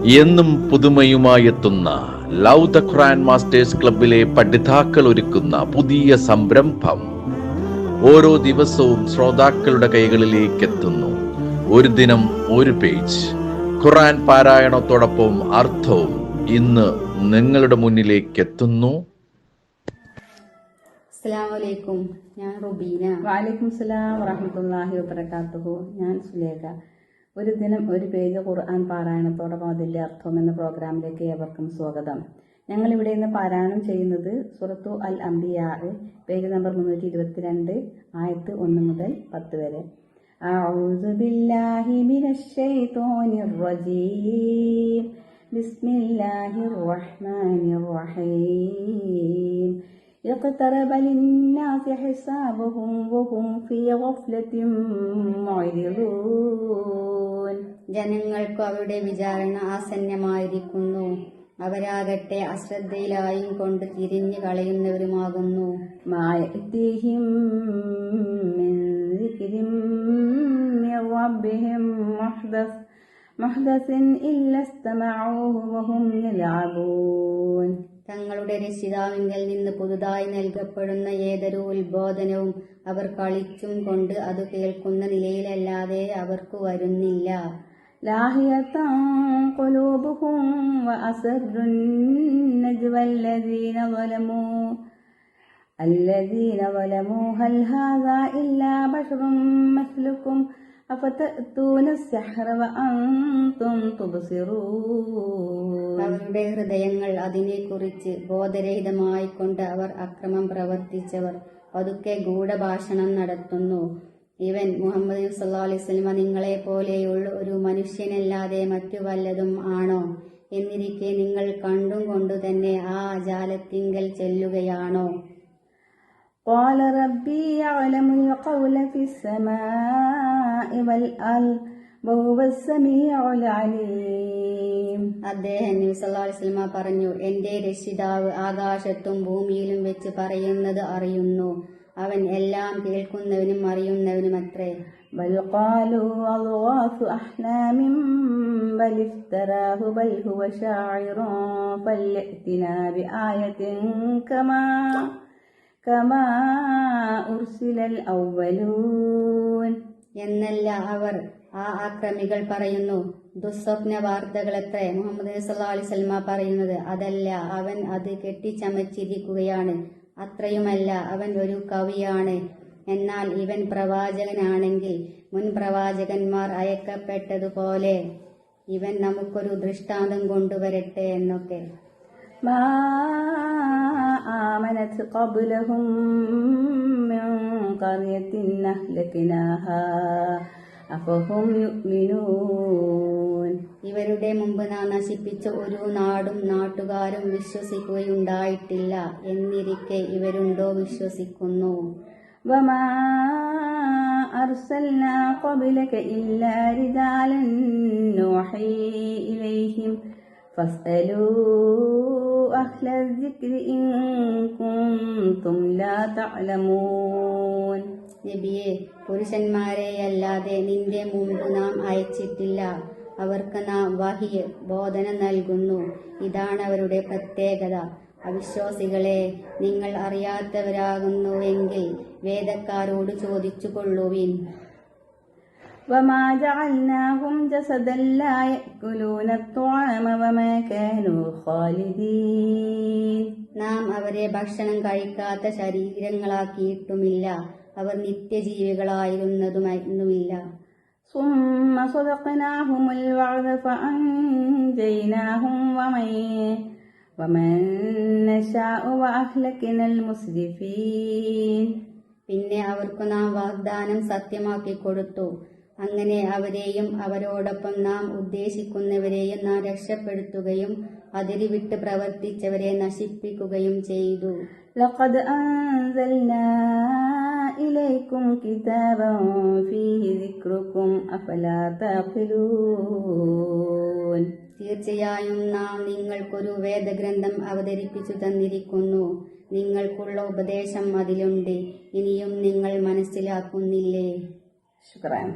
എന്നും പുതുമയുമായെത്തുന്ന love the Quran masters ക്ലബിലെ പഠിതാക്കൾ ഒരുക്കുന്ന പുതിയ സംരംഭം ഓരോ ദിവസവും ശ്രോതാക്കളുടെ കൈകളിലേക്ക് എത്തുന്നു. ഒരു ദിനം ഒരു പേജ് ഖുർആൻ പാരായണത്തോടൊപ്പം അർത്ഥവും ഇന്ന് നിങ്ങളുടെ മുന്നിലേക്ക് എത്തുന്നു. അസ്സലാമു അലൈക്കും. ഞാൻ റുബീന. വഅലൈക്കും സലാം വറഹ്മത്തുള്ളാഹി വബറകാതുഹു. ഞാൻ സുലേഖ. ഒരു ദിനം ഒരു പേജ് ഖുർആൻ പാരായണത്തോടൊപ്പം അതിൻ്റെ അർത്ഥം എന്ന പ്രോഗ്രാമിലേക്ക് ഏവർക്കും സ്വാഗതം. ഞങ്ങൾ ഇവിടെ ഇന്ന് പാരായണം ചെയ്യുന്നത് സൂറത്തു അൽ അംബിയാ, പേജ് നമ്പർ 322, ആയത്ത് 1 മുതൽ 10 വരെ. അഊസു ബില്ലാഹി മിനശ് ശൈത്വാനിർ റജീം. ബിസ്മില്ലാഹിർ റഹ്മാനിർ റഹീം. اقترب للناس حسابهم وهم في غفلة معرضون. ജനങ്ങൾക്ക് അവരുടെ വിചാരണ ആസന്നമായിരിക്കുന്നു, അവരാകട്ടെ അശ്രദ്ധയിലായും കൊണ്ട് തിരിഞ്ഞു കളയുന്നവരുമാകുന്നു. മാ യഅ്തീഹിം മിൻ ദിക്രിൻ മിൻ റബ്ബിഹിം മുഹ്ദസിൻ ഇല്ലാ ഇസ്തമഊഹു വഹും യൽഅബൂൻ. തങ്ങളുടെ രക്ഷിതാവിങ്കൽ നിന്ന് പുതുതായി നൽകപ്പെടുന്ന ഏതൊരു ഉത്ബോധനവും അവർ കളിച്ചും കൊണ്ട് അത് കേൾക്കുന്ന നിലയിലല്ലാതെ അവർക്ക് വരുന്നില്ല. ലാഹിയതൻ ഖുലൂബുഹും വഅസറുൻ നജ്വ الذين ظلموا هل هذا إلا بشر مثلكم أفتأتون السحر وأنتم تبصرون. അവരുടെ ഹൃദയങ്ങൾ അതിനെക്കുറിച്ച് ബോധരഹിതമായിക്കൊണ്ട് അവർ അക്രമം പ്രവർത്തിച്ചവർ പതുക്കെ ഗൂഢഭാഷണം നടത്തുന്നു. ഇവൻ മുഹമ്മദ് സല്ലല്ലാഹു അലൈഹി വസല്ലം നിങ്ങളെ പോലെയുള്ള ഒരു മനുഷ്യനല്ലാതെ മറ്റു വല്ലതും ആണോ? എന്നിരിക്കെ നിങ്ങൾ കണ്ടും കൊണ്ടു തന്നെ ആ ജാലത്തിങ്കൽ ചെല്ലുകയാണോ? قال ربي يعلم القول في السماء والأرض وهو السميع العليم. അദ്ദേഹം നബി സല്ലല്ലാഹു അലൈഹി വസല്ലം പറഞ്ഞു, എന്റെ രക്ഷിതാവ് ആകാശത്തും ഭൂമിയിലും വെച്ച് പറയുന്നത് അറിയുന്നു, അവൻ എല്ലാം കേൾക്കുന്നവനും അറിയുന്നവനുമത്രേ. بل قالوا أضغاث أحلام بل افتراه بل هو شاعر فليأتنا بآية كما أرسل الأولون. എന്നല്ല അവർ ആ ആക്രമികൾ പറയുന്നു, ദുസ്വപ്ന വാർത്തകളത്രേ. മുഹമ്മദ് സല്ലല്ലാഹു അലൈഹി വസല്ലം പറയുന്നത് അതല്ല, അവൻ അത് കെട്ടിച്ചമച്ചിരിക്കുകയാണ്. അത്രയുമല്ല, അവൻ ഒരു കവിയാണ്. എന്നാൽ ഇവൻ പ്രവാചകനാണെങ്കിൽ മുൻ പ്രവാചകന്മാർ അയക്കപ്പെട്ടതുപോലെ ഇവൻ നമുക്കൊരു ദൃഷ്ടാന്തം കൊണ്ടുവരട്ടെ എന്നൊക്കെ. മാ ആമനത് ഖബ്ലഹും മിൻ ഖർയത്തിൻ അഹ്ലക്നാഹാ അഫഹും യുഅ്മിനൂൻ. ഇവരുടെ മുമ്പ് നാം നശിപ്പിച്ച ഒരു നാടും നാട്ടുകാരും വിശ്വസിക്കുകയുണ്ടായിട്ടില്ല, എന്നിരിക്കെ ഇവരുണ്ടോ വിശ്വസിക്കുന്നു. വമാ അർസൽനാ ഖബ്ലക ഇല്ലാ റിജാലൻ നൂഹി ഇലൈഹിം ഫസ്അലൂ അഹ്ല ദിക്രി ഇൻ കുൻതും ലാ തഅലമൂൻ. നബിയെ, പുരുഷന്മാരെയല്ലാതെ നിന്റെ മുമ്പ് നാം അയച്ചിട്ടില്ല. അവർക്ക് നാം വഹി ബോധന നൽകുന്നു. ഇതാണ് അവരുടെ പ്രത്യേകത. അവിശ്വാസികളെ, നിങ്ങൾ അറിയാത്തവരാകുന്നുവെങ്കിൽ വേദക്കാരോട് ചോദിച്ചു കൊള്ളുവിൻ. വമാ ജഅൽനാഹും ജസദൻ ലാ യഅ്കുലൂന അത്വാമ വമാ കാനൂ ഖാലിദീൻ. നാം അവരെ ഭക്ഷണം കഴിക്കാത്ത ശരീരങ്ങളാക്കിയിട്ടുമില്ല, അവർ നിത്യജീവികളായിരുന്നതുമില്ല. സുമ്മ സദഖനാഹുമുൽ വഅദ ഫഅൻജയ്നാഹും വമൻ നശാഉ വഅഹ്ലക്നൽ മുസ്രിഫീൻ. പിന്നെ അവർക്ക് നാം വാഗ്ദാനം സത്യമാക്കി കൊടുത്തു. അങ്ങനെ അവരെയും അവരോടൊപ്പം നാം ഉദ്ദേശിക്കുന്നവരെയും നാം രക്ഷപ്പെടുത്തുകയും അതിരുവിട്ട് പ്രവർത്തിച്ചവരെ നശിപ്പിക്കുകയും ചെയ്തു. ലഖദ് അൻസൽനാ ഇലൈക്കും കിതാബൻ ഫീഹി ദിക്റുക്കും അഫലാ തഅഖിലൂൻ. തീർച്ചയായും നാം നിങ്ങൾക്കൊരു വേദഗ്രന്ഥം അവതരിപ്പിച്ചു തന്നിരിക്കുന്നു, നിങ്ങൾക്കുള്ള ഉപദേശം അതിലുണ്ട്, ഇനിയും നിങ്ങൾ മനസ്സിലാക്കുന്നില്ലേ? ശുക്രാൻ.